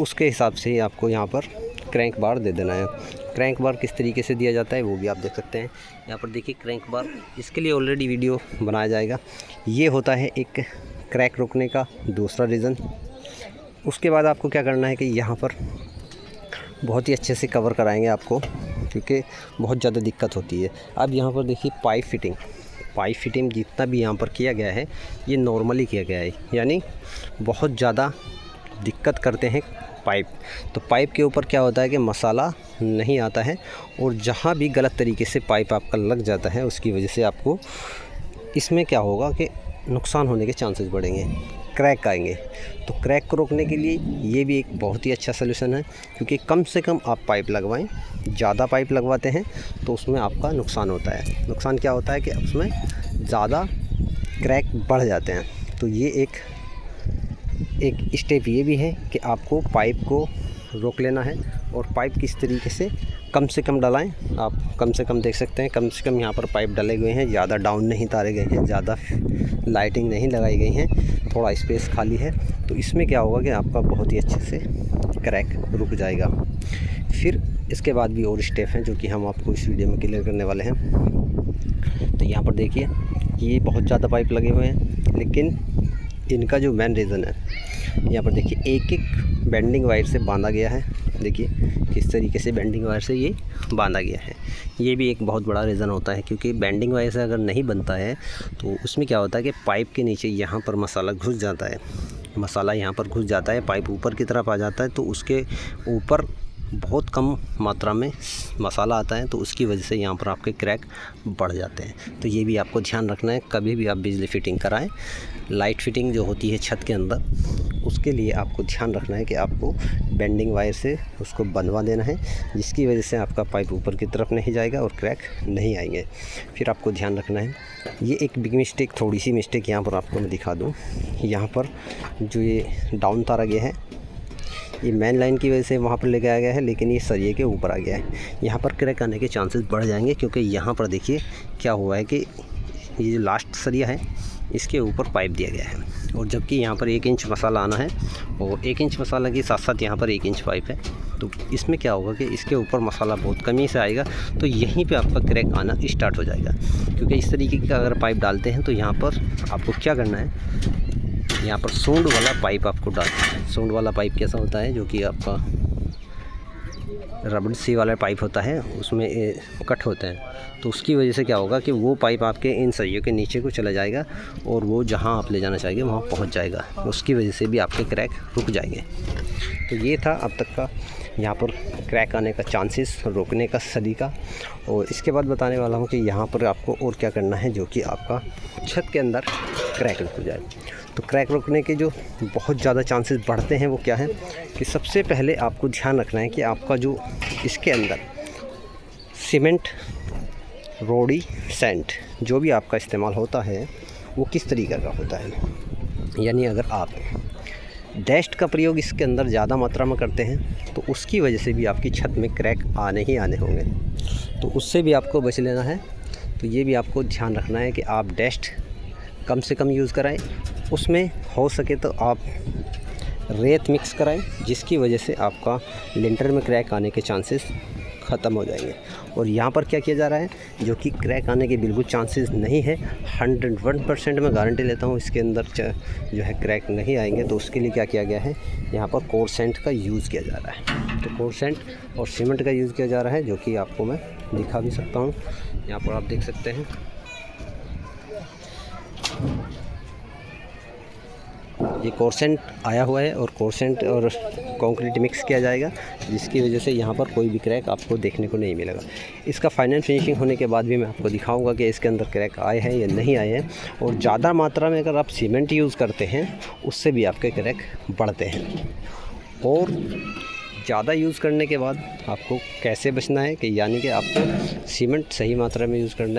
उसके हिसाब से ही आपको यहाँ पर क्रैंक बार दे देना है। क्रैंक बार किस तरीके से दिया जाता है वो भी आप देख सकते हैं। यहाँ पर देखिए क्रैंक बार, इसके लिए ऑलरेडी वीडियो बनाया जाएगा। ये होता है एक क्रैक रोकने का दूसरा रीज़न। उसके बाद आपको क्या करना है कि यहाँ पर बहुत ही अच्छे से कवर कराएंगे आपको, क्योंकि बहुत ज़्यादा दिक्कत होती है। अब यहाँ पर देखिए पाइप फिटिंग जितना भी यहाँ पर किया गया है ये नॉर्मली किया गया है, यानी बहुत ज़्यादा दिक्कत करते हैं पाइप। तो पाइप के ऊपर क्या होता है कि मसाला नहीं आता है, और जहाँ भी गलत तरीके से पाइप आपका लग जाता है उसकी वजह से आपको इसमें क्या होगा कि नुकसान होने के चांसेस बढ़ेंगे, क्रैक आएंगे। तो क्रैक को रोकने के लिए ये भी एक बहुत ही अच्छा सलूशन है, क्योंकि कम से कम आप पाइप लगवाएं। ज़्यादा पाइप लगवाते हैं तो उसमें आपका नुकसान होता है। नुकसान क्या होता है कि उसमें ज़्यादा क्रैक बढ़ जाते हैं। तो ये एक स्टेप ये भी है कि आपको पाइप को रोक लेना है, और पाइप किस तरीके से कम डलाएं। आप कम से कम देख सकते हैं, कम से कम यहाँ पर पाइप डले हुए हैं, ज़्यादा डाउन नहीं तारे गए हैं, ज़्यादा लाइटिंग नहीं लगाई गई हैं, थोड़ा स्पेस खाली है। तो इसमें क्या होगा कि आपका बहुत ही अच्छे से क्रैक रुक जाएगा। फिर इसके बाद भी और स्टेप हैं जो कि हम आपको इस वीडियो में क्लियर करने वाले हैं। तो यहाँ पर देखिए ये बहुत ज़्यादा पाइप लगे हुए हैं, लेकिन इनका जो मेन रीज़न है, यहाँ पर देखिए एक बेंडिंग वायर से बांधा गया है। देखिए किस तरीके से बेंडिंग वायर से ये बांधा गया है। ये भी एक बहुत बड़ा रीज़न होता है, क्योंकि बेंडिंग वायर से अगर नहीं बनता है तो उसमें क्या होता है कि पाइप के नीचे यहाँ पर मसाला घुस जाता है। मसाला यहाँ पर घुस जाता है, पाइप ऊपर की तरफ आ जाता है, तो उसके ऊपर बहुत कम मात्रा में मसाला आता है, तो उसकी वजह से यहाँ पर आपके क्रैक बढ़ जाते हैं। तो ये भी आपको ध्यान रखना है। कभी भी आप बिजली फिटिंग कराएं, लाइट फिटिंग जो होती है छत के अंदर, उसके लिए आपको ध्यान रखना है कि आपको बेंडिंग वायर से उसको बंधवा देना है, जिसकी वजह से आपका पाइप ऊपर की तरफ नहीं जाएगा और क्रैक नहीं आएंगे। फिर आपको ध्यान रखना है, ये एक बिग मिस्टेक, थोड़ी सी मिस्टेक यहाँ पर आपको मैं दिखा दूँ। यहाँ पर जो ये डाउन तारा गया है, ये मेन लाइन की वजह से वहाँ पर लेके आया गया है, लेकिन ये सरिये के ऊपर आ गया है। यहाँ पर क्रैक आने के चांसेस बढ़ जाएंगे, क्योंकि यहाँ पर देखिए क्या हुआ है कि ये जो लास्ट सरिया है इसके ऊपर पाइप दिया गया है, और जबकि यहाँ पर 1 इंच मसाला आना है, और 1 इंच मसाला के साथ साथ यहाँ पर 1 इंच पाइप है। तो इसमें क्या होगा कि इसके ऊपर मसाला बहुत कमी से आएगा, तो यहीं पे आपका क्रैक आना स्टार्ट हो जाएगा। क्योंकि इस तरीके का अगर पाइप डालते हैं तो यहाँ पर आपको क्या करना है, यहाँ पर सूंड वाला पाइप आपको डालना है। सूंड वाला पाइप कैसा होता है, जो कि आपका रबड़ सी वाला पाइप होता है, उसमें कट होते हैं। तो उसकी वजह से क्या होगा कि वो पाइप आपके इन सरियों के नीचे को चला जाएगा, और वो जहाँ आप ले जाना चाहेंगे वहाँ पहुँच जाएगा। उसकी वजह से भी आपके क्रैक रुक जाएंगे। तो ये था अब तक का यहाँ पर क्रैक आने का चांसेस रोकने का सलीका। और इसके बाद बताने वाला हूँ कि यहाँ पर आपको और क्या करना है जो कि आपका छत के अंदर क्रैक रुक जाए। तो क्रैक रोकने के जो बहुत ज़्यादा चांसेस बढ़ते हैं वो क्या है कि सबसे पहले आपको ध्यान रखना है कि आपका जो इसके अंदर सीमेंट, रोड़ी, सैंड जो भी आपका इस्तेमाल होता है वो किस तरीके का होता है। यानी अगर आप डस्ट का प्रयोग इसके अंदर ज़्यादा मात्रा में करते हैं तो उसकी वजह से भी आपकी छत में क्रैक आने ही आने होंगे। तो उससे भी आपको बच लेना है। तो ये भी आपको ध्यान रखना है कि आप डस्ट कम से कम यूज़ कराएं, उसमें हो सके तो आप रेत मिक्स कराएं, जिसकी वजह से आपका लिंटर में क्रैक आने के चांसेस ख़त्म हो जाएंगे। और यहाँ पर क्या किया जा रहा है, जो कि क्रैक आने के बिल्कुल चांसेस नहीं है, 101% मैं गारंटी लेता हूँ इसके अंदर जो है क्रैक नहीं आएंगे। तो उसके लिए क्या किया गया है, यहाँ पर कोरसेंट का यूज़ किया जा रहा है। तो कोरसेंट और सीमेंट का यूज़ किया जा रहा है, जो कि आपको मैं दिखा भी सकता हूँ। यहाँ पर आप देख सकते हैं ये कोरसेंट आया हुआ है, और कोरसेंट और कंक्रीट मिक्स किया जाएगा, जिसकी वजह से यहाँ पर कोई भी क्रैक आपको देखने को नहीं मिलेगा। इसका फाइनल फिनिशिंग होने के बाद भी मैं आपको दिखाऊंगा कि इसके अंदर क्रैक आए हैं या नहीं आए हैं। और ज़्यादा मात्रा में अगर आप सीमेंट यूज़ करते हैं उससे भी आपके क्रैक बढ़ते हैं। और ज़्यादा यूज़ करने के बाद आपको कैसे बचना है कि यानी कि आपको सीमेंट सही मात्रा में यूज़ करना है।